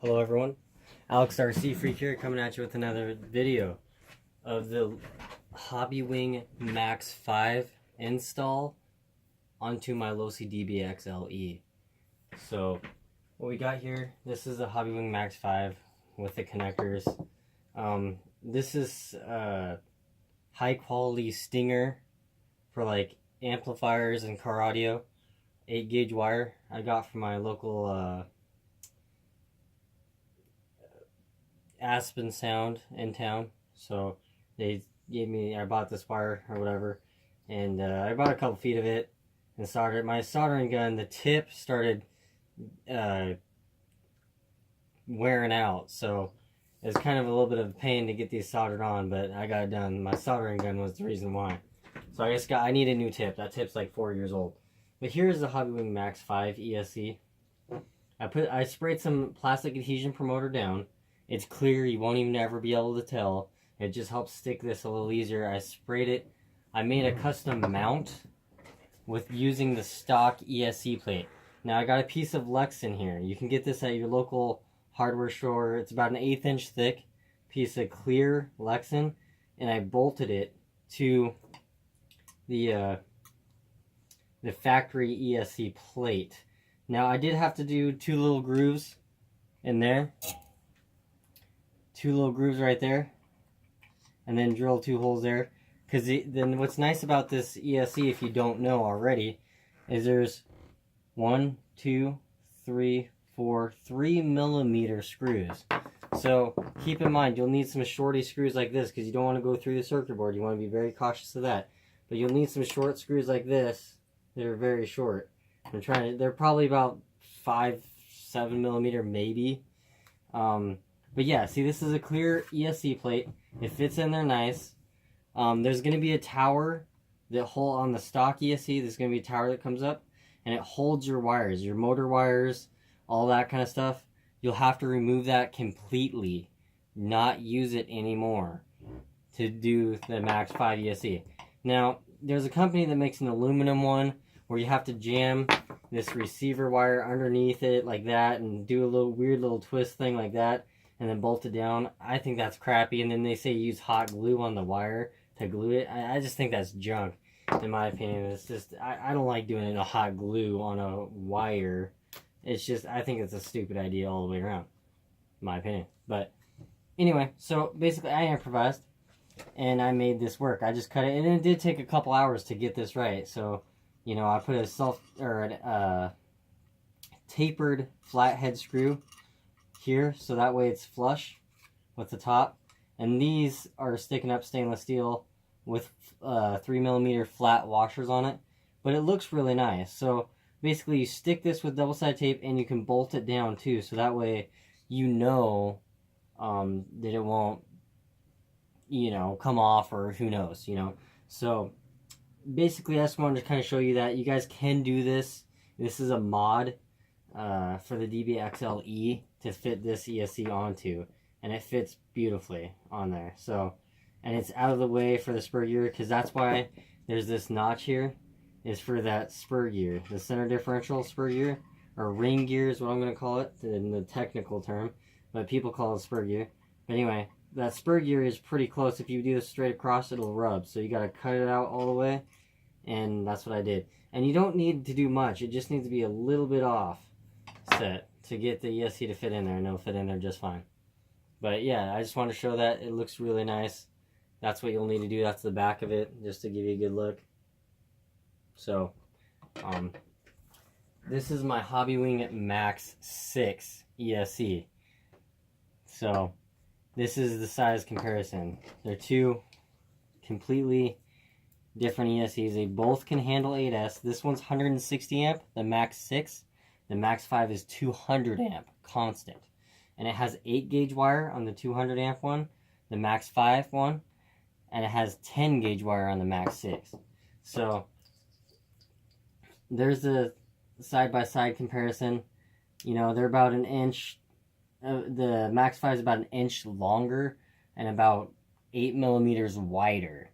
Hello everyone, Alex RC Freak here, coming at you with another video of the Hobbywing Max 5 install onto my Losi DBXL-E. So what we got here, this is the Hobbywing Max 5 with the connectors. This is high quality stinger for like amplifiers and car audio. 8 gauge wire I got from my local Aspen Sound in town. So they gave me, I bought this wire or whatever, and I bought a couple feet of it and soldered my soldering gun. The tip started wearing out, so it's kind of a little bit of a pain to get these soldered on, but I got it done. My soldering gun was the reason why. So I need a new tip. That tip's like 4 years old. But here's the Hobbywing Max 5 ESC. I sprayed some plastic adhesion promoter down. It's clear, you won't even ever be able to tell. It just helps stick this a little easier. I sprayed it. I made a custom mount with using the stock ESC plate. Now I got a piece of Lex in here. You can get this at your local hardware store. It's about an 1/8 inch thick piece of clear Lexan, and I bolted it to the factory ESC plate. Now I did have to do 2 little grooves in there. 2 little grooves right there, and then drill 2 holes there. Because then what's nice about this ESC, if you don't know already, is there's 1, 2, 3, 4, 3mm screws. So keep in mind, you'll need some shorty screws like this because you don't want to go through the circuit board. You want to be very cautious of that. But you'll need some short screws like this. They're very short. They're probably about 5-7mm maybe. But yeah, see, this is a clear ESC plate. It fits in there nice. There's going to be a tower that on the stock ESC. There's going to be a tower that comes up, and it holds your wires, your motor wires, all that kind of stuff. You'll have to remove that completely, not use it anymore to do the Max 5 ESC. Now, there's a company that makes an aluminum one where you have to jam this receiver wire underneath it like that and do a little weird little twist thing like that, and then bolt it down. I think that's crappy. And then they say use hot glue on the wire to glue it. I just think that's junk, in my opinion. It's just, I don't like doing it, a hot glue on a wire. It's just, I think it's a stupid idea all the way around, in my opinion. But anyway, so basically I improvised, and I made this work. I just cut it, and it did take a couple hours to get this right. So, you know, I put a tapered flathead screw here, so that way it's flush with the top. And these are sticking up stainless steel with 3mm flat washers on it, but it looks really nice. So basically you stick this with double-sided tape, and you can bolt it down too, so that way you know that it won't, you know, come off, or who knows, you know. So basically I just wanted to kind of show you that you guys can do this. This is a mod for the DBXL-E to fit this ESC onto, and it fits beautifully on there. So, and it's out of the way for the spur gear, because that's why there's this notch here, is for that spur gear, the center differential spur gear, or ring gear is what I'm going to call it in the technical term, but people call it spur gear. But anyway, that spur gear is pretty close. If you do this straight across, it'll rub, so you got to cut it out all the way, and that's what I did. And you don't need to do much, it just needs to be a little bit off set to get the ESC to fit in there, and it'll fit in there just fine. But yeah, I just want to show that it looks really nice. That's what you'll need to do. That's the back of it, just to give you a good look. So this is my Hobbywing Max 6 ESC. So this is the size comparison. They're 2 completely different ESCs. They both can handle 8S. This one's 160 amp, the Max 6. The Max 5 is 200 amp constant, and it has 8 gauge wire on the 200 amp one, the Max 5 one, and it has 10 gauge wire on the Max 6. So there's the side-by-side comparison. You know, they're about an inch. The Max 5 is about an inch longer and about 8mm wider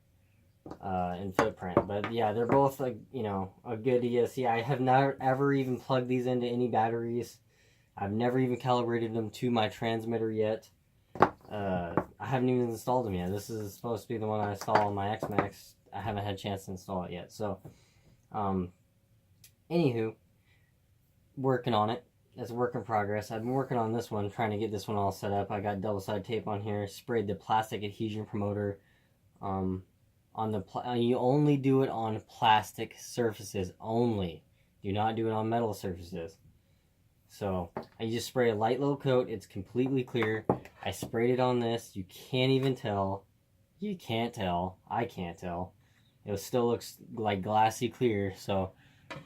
in footprint. But yeah, they're both, like, you know, a good ESC. I have not ever even plugged these into any batteries. I've never even calibrated them to my transmitter yet. I haven't even installed them yet. This is supposed to be the one I install on my X-Max. I haven't had a chance to install it yet. So, anywho, working on it. It's a work in progress. I've been working on this one, trying to get this one all set up. I got double-sided tape on here, sprayed the plastic adhesion promoter. On the you only do it on plastic surfaces only. Do not do it on metal surfaces. So I just spray a light little coat. It's completely clear. I sprayed it on this. You can't even tell. You can't tell. I can't tell. It still looks like glassy clear. So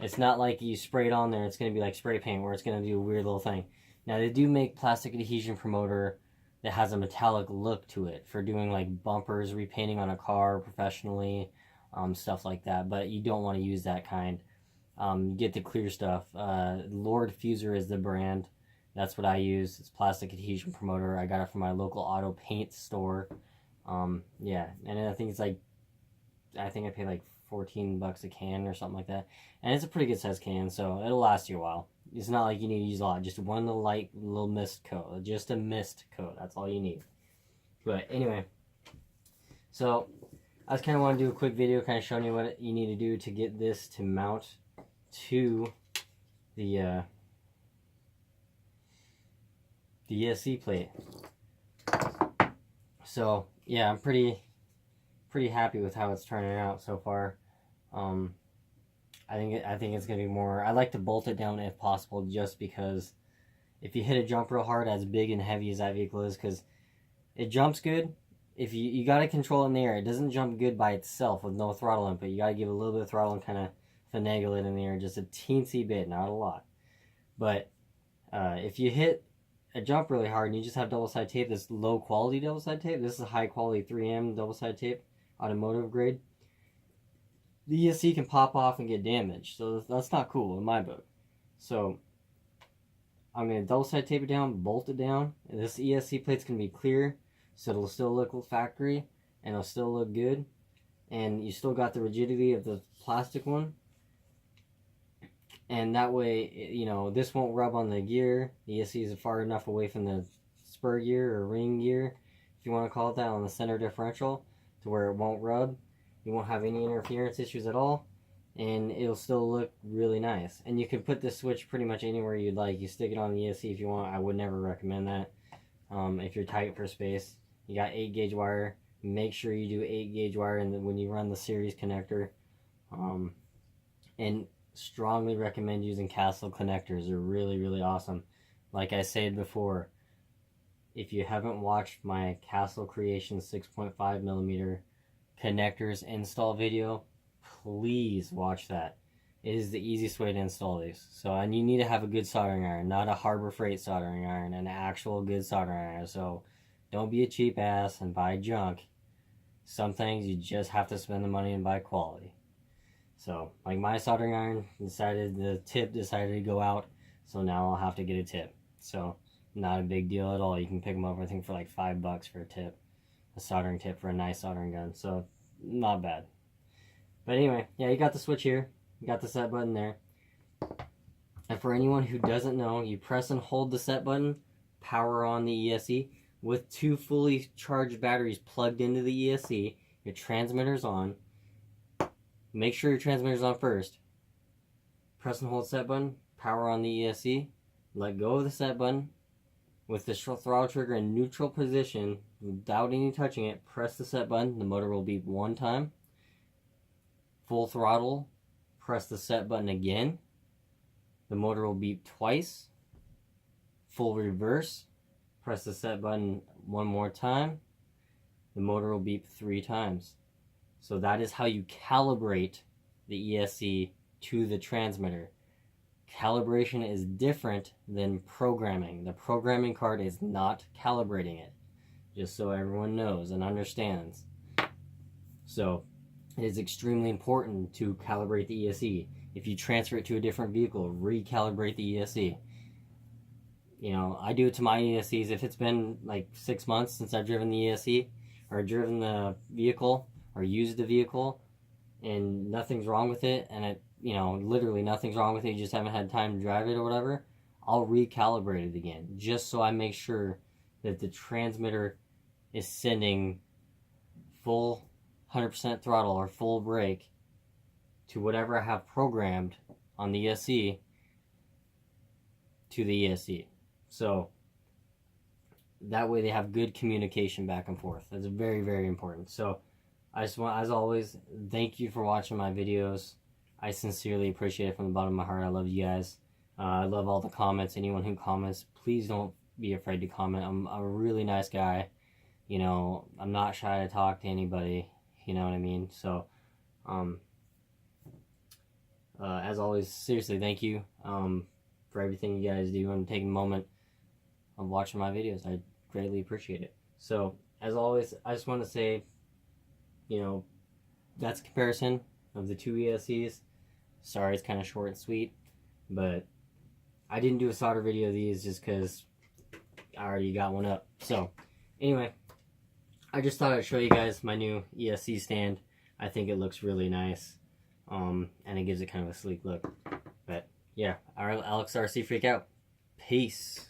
it's not like you spray it on there. It's going to be like spray paint where it's going to do a weird little thing. Now they do make plastic adhesion promoter that has a metallic look to it for doing like bumpers, repainting on a car professionally, stuff like that. But you don't want to use that kind. Get the clear stuff. Lord Fuser is the brand. That's what I use. It's plastic adhesion promoter. I got it from my local auto paint store. Yeah, and I think it's like, I think I paid like $14 a can or something like that. And it's a pretty good size can, so it'll last you a while. It's not like you need to use a lot. Just one light little mist coat. Just a mist coat. That's all you need. But anyway, so I just kind of want to do a quick video kind of showing you what you need to do to get this to mount to the ESC plate. So yeah, I'm pretty happy with how it's turning out so far. I think it's gonna be more. I like to bolt it down if possible, just because if you hit a jump real hard, as big and heavy as that vehicle is, because it jumps good. If you got to control it in the air, it doesn't jump good by itself with no throttle input. You got to give it a little bit of throttle and kind of finagle it in the air, just a teensy bit, not a lot. But if you hit a jump really hard and you just have double-sided tape, this low quality double-sided tape, this is high quality 3M double-sided tape, automotive grade, the ESC can pop off and get damaged. So that's not cool in my book. So I'm going to double-sided tape it down, bolt it down, and this ESC plate's going to be clear, so it'll still look factory and it'll still look good, and you still got the rigidity of the plastic one. And that way, you know, this won't rub on the gear. The ESC is far enough away from the spur gear or ring gear, if you want to call it that, on the center differential, to where it won't rub. You won't have any interference issues at all, and it'll still look really nice. And you can put this switch pretty much anywhere you'd like. You stick it on the ESC if you want. I would never recommend that. If you're tight for space, you got 8-gauge wire. Make sure you do 8-gauge wire when you run the series connector. And strongly recommend using Castle connectors. They're really awesome. Like I said before, if you haven't watched my Castle Creation 6.5mm connectors install video, please watch that. It is the easiest way to install these. So, and you need to have a good soldering iron, not a Harbor Freight soldering iron, an actual good soldering iron. So don't be a cheap ass and buy junk. Some things you just have to spend the money and buy quality. So, like my soldering iron the tip decided to go out, so now I'll have to get a tip. So, not a big deal at all. You can pick them up, I think, for like $5 for a tip. A soldering tip for a nice soldering gun. So, not bad. But anyway, yeah, you got the switch here. You got the set button there. And for anyone who doesn't know, you press and hold the set button, power on the ESC. With 2 fully charged batteries plugged into the ESC, your transmitter's on. Make sure your transmitter's on first. Press and hold set button, power on the ESC. Let go of the set button. With the throttle trigger in neutral position, without any touching it, press the set button. The motor will beep 1 time. Full throttle, press the set button again. The motor will beep twice. Full reverse, press the set button 1 more time. The motor will beep 3 times. So that is how you calibrate the ESC to the transmitter. Calibration is different than programming. The programming card is not calibrating it, just so everyone knows and understands. So it is extremely important to calibrate the ESC. If you transfer it to a different vehicle, recalibrate the ESC. You know, I do it to my ESCs. If it's been like 6 months since I've driven the ESC or driven the vehicle or used the vehicle and nothing's wrong with it, and it, you know, literally nothing's wrong with it, you just haven't had time to drive it or whatever, I'll recalibrate it again, just so I make sure that the transmitter is sending full 100% throttle or full brake to whatever I have programmed on the ESC to the ESC. So that way they have good communication back and forth. That's very, very important. So I just want, as always, thank you for watching my videos. I sincerely appreciate it from the bottom of my heart. I love you guys. I love all the comments. Anyone who comments, please don't be afraid to comment. I'm a really nice guy. You know, I'm not shy to talk to anybody. You know what I mean? So, as always, seriously, thank you for everything you guys do and taking a moment of watching my videos. I greatly appreciate it. So, as always, I just want to say, you know, that's a comparison of the two ESCs. Sorry, it's kind of short and sweet, but I didn't do a solder video of these just because I already got one up. So, anyway, I just thought I'd show you guys my new ESC stand. I think it looks really nice, and it gives it kind of a sleek look. But, yeah, Alex RC Freak out. Peace.